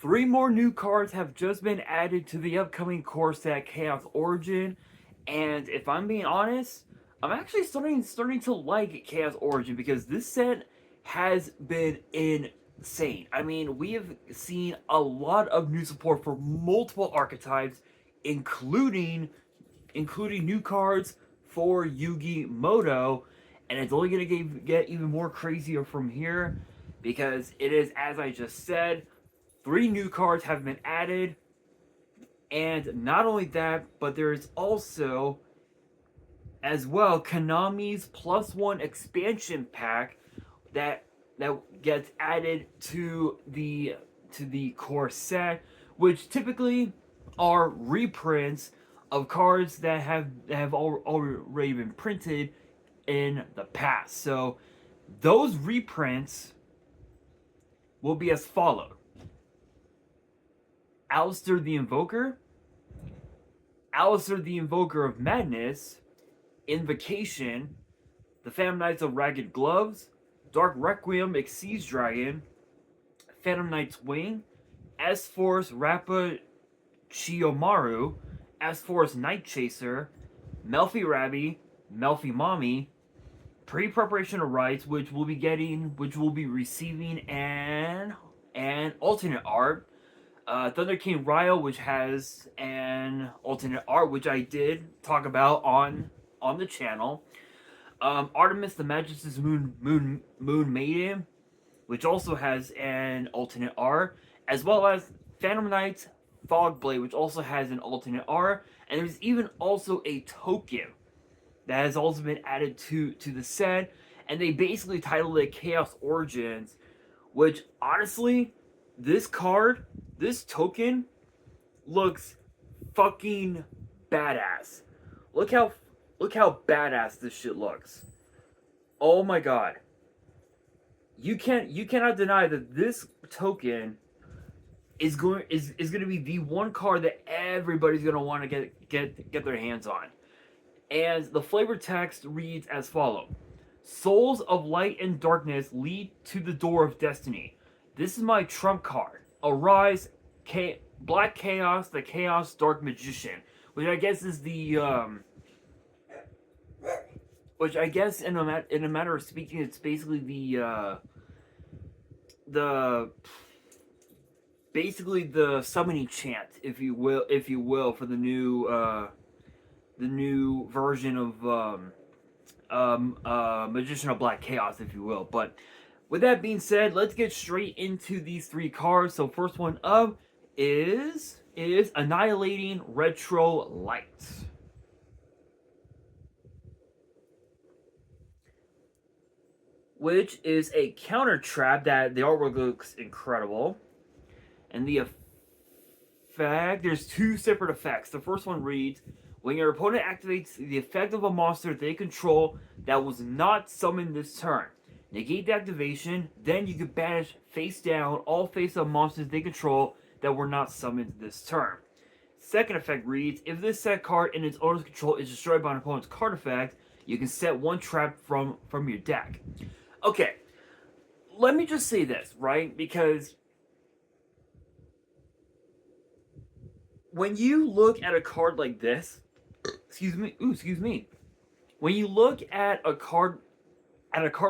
3 more new cards have just been added to the upcoming core set Chaos Origin, and if I'm being honest, I'm actually starting to like Chaos Origin because this set has been insane. I mean, we have seen a lot of new support for multiple archetypes, including new cards for Yu-Gi-Oh, and it's only going to get even more crazier from here because it is, as I just said, 3 new cards have been added, and not only that, but there is also, as well, Konami's +1 expansion pack that gets added to the core set, which typically are reprints of cards that have already been printed in the past. So those reprints will be as follows: Alistair the Invoker, Alistair the Invoker of Madness, Invocation, the Phantom Knights of Ragged Gloves, Dark Requiem Exceeds Dragon, Phantom Knight's Wing, S-Force Rappa Chiyomaru, S-Force Night Chaser, Melfi Rabbi, Melfi Mommy, Pre-Preparation of Rites, which will be receiving an alternate art, Thunder King Ryo, which has an alternate art, which I did talk about on the channel. Artemis the Magis's Moon Maiden, which also has an alternate art, as well as Phantom Knight's Fogblade, which also has an alternate art, and there's even also a token that has also been added to the set, and they basically titled it Chaos Origins, which honestly, this token looks fucking badass. Look how badass this shit looks. Oh my god. You cannot deny that this token is going to be the one card that everybody's going to want to get their hands on. And the flavor text reads as follows: Souls of light and darkness lead to the door of destiny. This is my trump card. Arise, Black Chaos, the Chaos Dark Magician, which I guess is the which I guess in a matter of speaking, it's basically the basically the summoning chant, if you will, for the new version of Magician of Black Chaos, if you will. But with that being said, let's get straight into these 3 cards. So first one up is Annihilating Retro Light, which is a counter trap that the artwork looks incredible. And the effect, there's 2 separate effects. The first one reads: when your opponent activates the effect of a monster they control that was not summoned this turn, negate the activation, then you can banish face down all face-up monsters they control that were not summoned this turn. Second effect reads: if this set card in its owner's control is destroyed by an opponent's card effect, you can set 1 trap from your deck. Okay, let me just say this, right? Because when you look at a card like this, excuse me. When you look at a card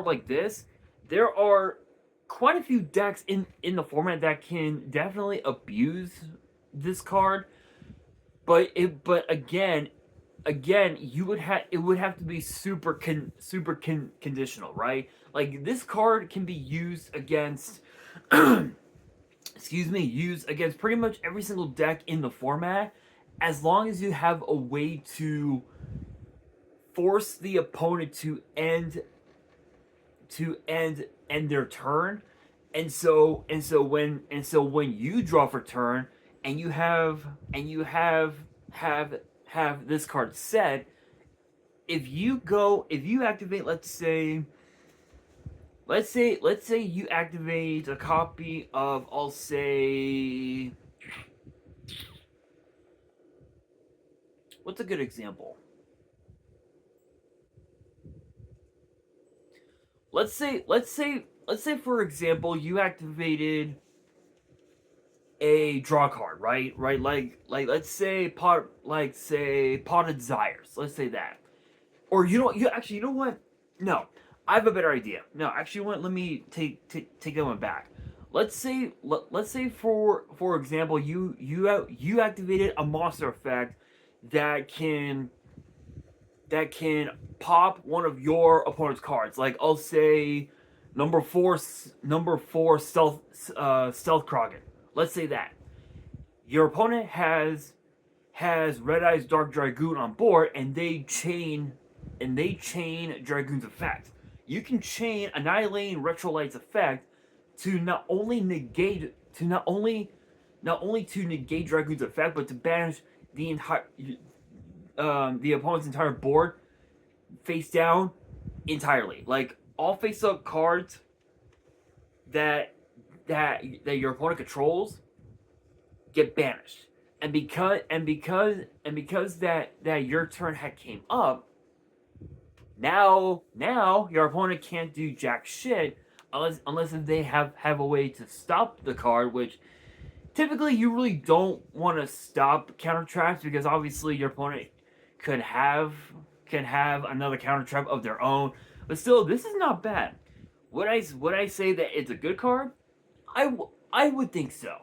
like this, there are quite a few decks in the format that can definitely abuse this card. But again, it would have to be super conditional, right? Like, this card can be used against used against pretty much every single deck in the format, as long as you have a way to force the opponent to end their turn. And so when you draw for turn and you have this card set, if you activate, let's say you activate a copy of, I'll say, what's a good example? Let's say for example you activated a draw card, right? Right, like let's say Pot of Desires. Let's say that. Or you know what? No, I have a better idea. No, actually, what? Let me take that one back. Let's say for example, you activated a monster effect that can pop one of your opponent's cards. Like I'll say number four stealth Krogan. Let's say that your opponent has Red Eye's Dark Dragoon on board, and they chain Dragoon's effect. You can chain Annihilating Retrolight's effect to not only to negate Dragoon's effect, but to banish the opponent's entire board face down entirely. Like all face up cards that your opponent controls get banished. And because that your turn had came up, now your opponent can't do jack shit unless if they have a way to stop the card, which typically you really don't want to stop counter traps, because obviously your opponent could have another counter trap of their own. But still, this is not bad. Would I say that it's a good card? I would think so.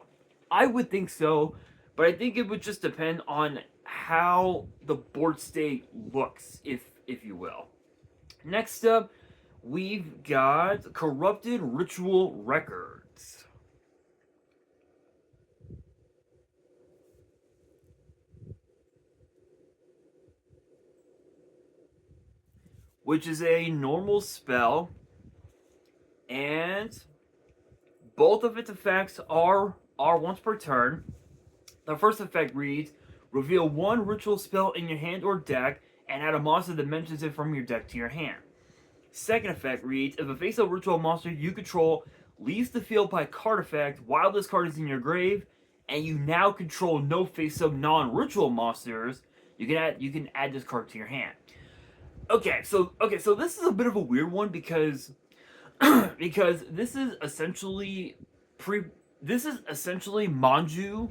I would think so, but I think it would just depend on how the board state looks, if you will. Next up, we've got Corrupted Ritual Records. Which is a normal spell, and both of its effects are once per turn. The first effect reads, reveal one ritual spell in your hand or deck and add a monster that mentions it from your deck to your hand. Second effect reads, if a face-up ritual monster you control leaves the field by card effect while this card is in your grave, and you now control no face-up non-ritual monsters, you can add this card to your hand. Okay, so this is a bit of a weird one because because this is essentially Manju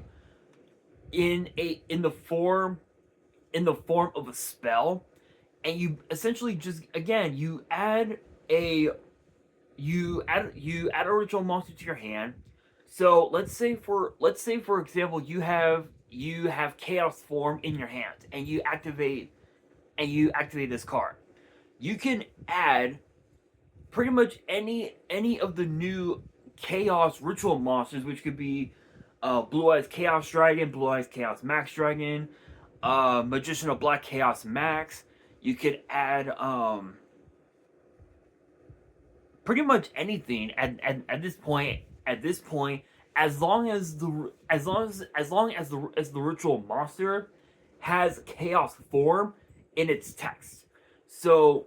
in the form of a spell, and you essentially just again you add a ritual monster to your hand. So let's say for example you have chaos form in your hand, and you activate this card. You can add pretty much any of the new chaos ritual monsters, which could be Blue Eyes Chaos Dragon, Blue Eyes Chaos Max Dragon, Magician of Black Chaos Max. You could add pretty much anything at this point. As long as the ritual monster has chaos form in its text. So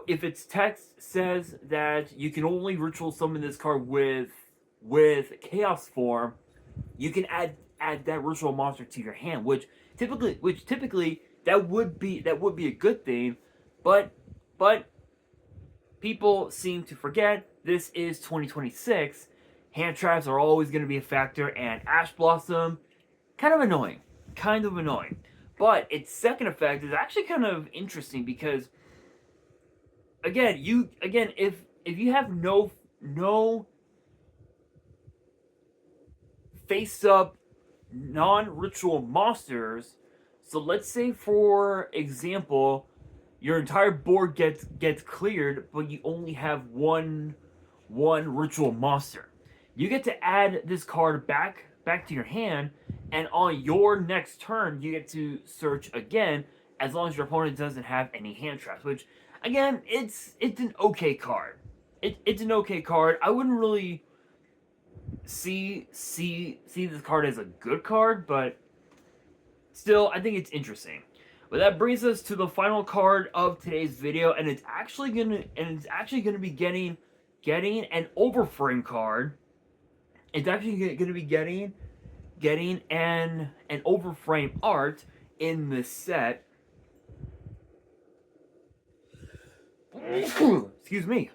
if its text says that you can only ritual summon this card with chaos form, you can add that ritual monster to your hand, which typically that would be a good thing, but people seem to forget this is 2026. Hand traps are always going to be a factor, and Ash Blossom, kind of annoying. But its second effect is actually kind of interesting because, again, if you have no face-up non-ritual monsters, so let's say for example your entire board gets cleared, but you only have one ritual monster, you get to add this card back to your hand, and on your next turn you get to search again, as long as your opponent doesn't have any hand traps, which again it's an okay card. It's an okay card. I wouldn't really see this card as a good card, but still I think it's interesting. But that brings us to the final card of today's video, and it's actually gonna be getting an overframe card. It's actually gonna be getting an overframe art in this set. Excuse me.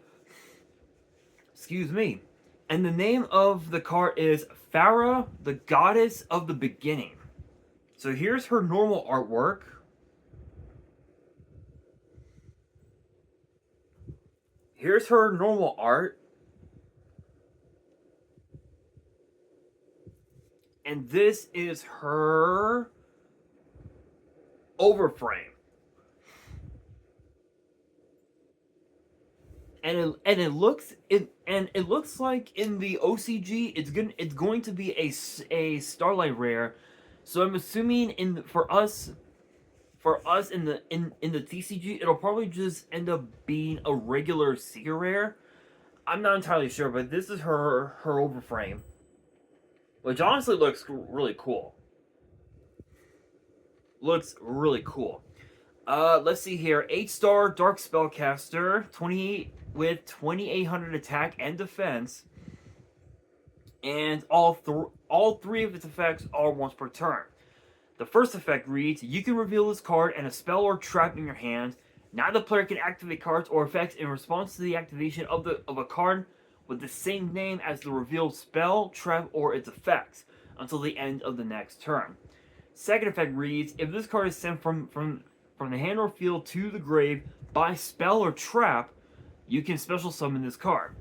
And the name of the card is Farah, the Goddess of the Beginning. So here's her normal artwork. Here's her normal art. And this is her overframe. And it looks like in the OCG it's going to be a Starlight Rare. So I'm assuming for us in the TCG it'll probably just end up being a regular Seer Rare. I'm not entirely sure, but this is her overframe, which honestly looks really cool. Looks really cool. Let's see here. 8-star Dark Spellcaster, 28 with 2800 attack and defense, and all three of its effects are once per turn. The first effect reads: you can reveal this card and a spell or trap in your hand. Neither player can activate cards or effects in response to the activation of a card with the same name as the revealed spell, trap, or its effects until the end of the next turn. Second effect reads: if this card is sent from the hand or field to the grave by spell or trap, you can special summon this card.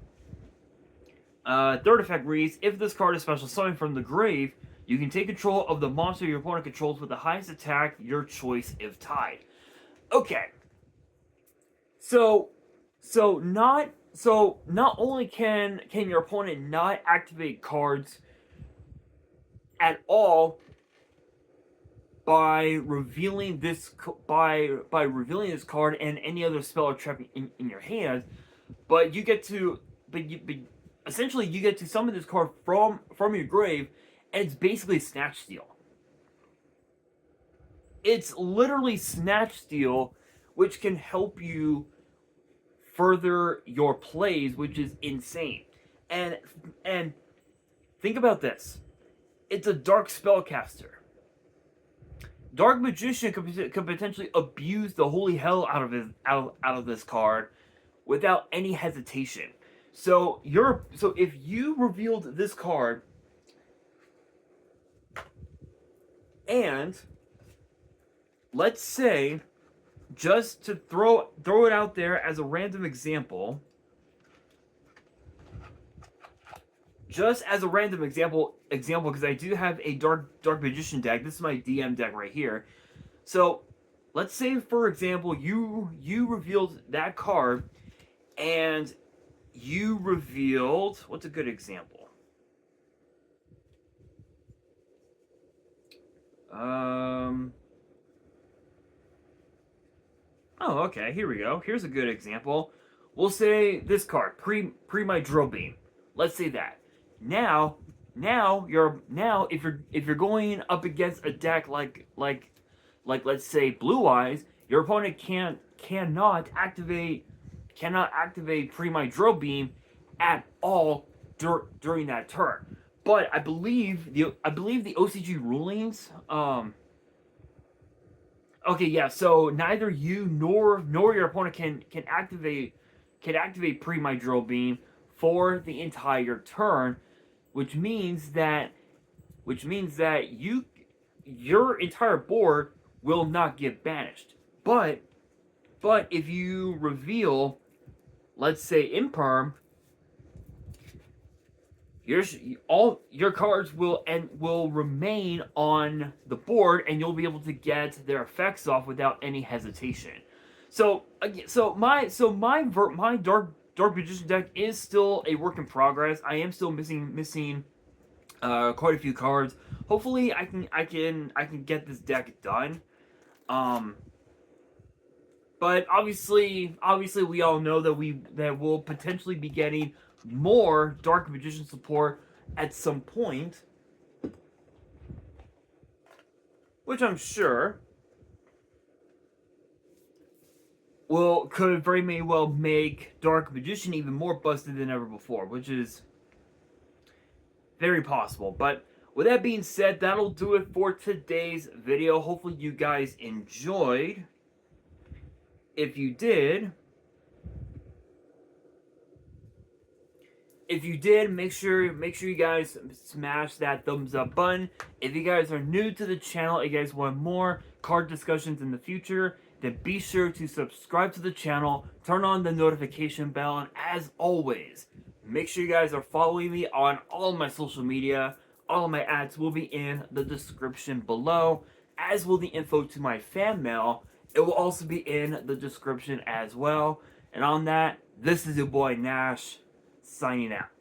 Third effect reads: if this card is special summoned from the grave, you can take control of the monster your opponent controls with the highest attack, your choice if tied. Okay. So not only can your opponent not activate cards at all by revealing this card and any other spell or trap in your hand, but you get to essentially you get to summon this card from your grave, and it's basically Snatch Steal. It's literally Snatch Steal, which can help you further your plays, which is insane. And think about this: it's a Dark Spellcaster. Dark Magician could potentially abuse the holy hell out of this card without any hesitation. So if you revealed this card and let's say, just to throw it out there as a random example, because I do have a dark magician deck. This is my DM deck right here. So let's say, for example, you revealed that card, and you revealed, what's a good example? Oh, okay, here we go. Here's a good example. We'll say this card, pre my drill beam. Let's say that. Now if you're going up against a deck like let's say Blue Eyes, your opponent cannot activate pre my drill beam at all during that turn. But I believe the OCG rulings. Okay, yeah. So neither you nor your opponent can activate pre my drill beam for the entire turn, which means that your entire board will not get banished. But if you reveal, let's say, Imperm, all your cards will remain on the board, and you'll be able to get their effects off without any hesitation. So my dark magician deck is still a work in progress. I am still missing quite a few cards. Hopefully, I can get this deck done. But obviously, we all know that we'll potentially be getting more Dark Magician support at some point, which I'm sure could very may well make Dark Magician even more busted than ever before, which is very possible. But with that being said, that'll do it for today's video. Hopefully you guys enjoyed. If you did, If you did, make sure you guys smash that thumbs up button. If you guys are new to the channel and you guys want more card discussions in the future, then be sure to subscribe to the channel, turn on the notification bell, and as always, make sure you guys are following me on all of my social media. All of my ads will be in the description below, as will the info to my fan mail. It will also be in the description as well. And on that, this is your boy Nash, signing out.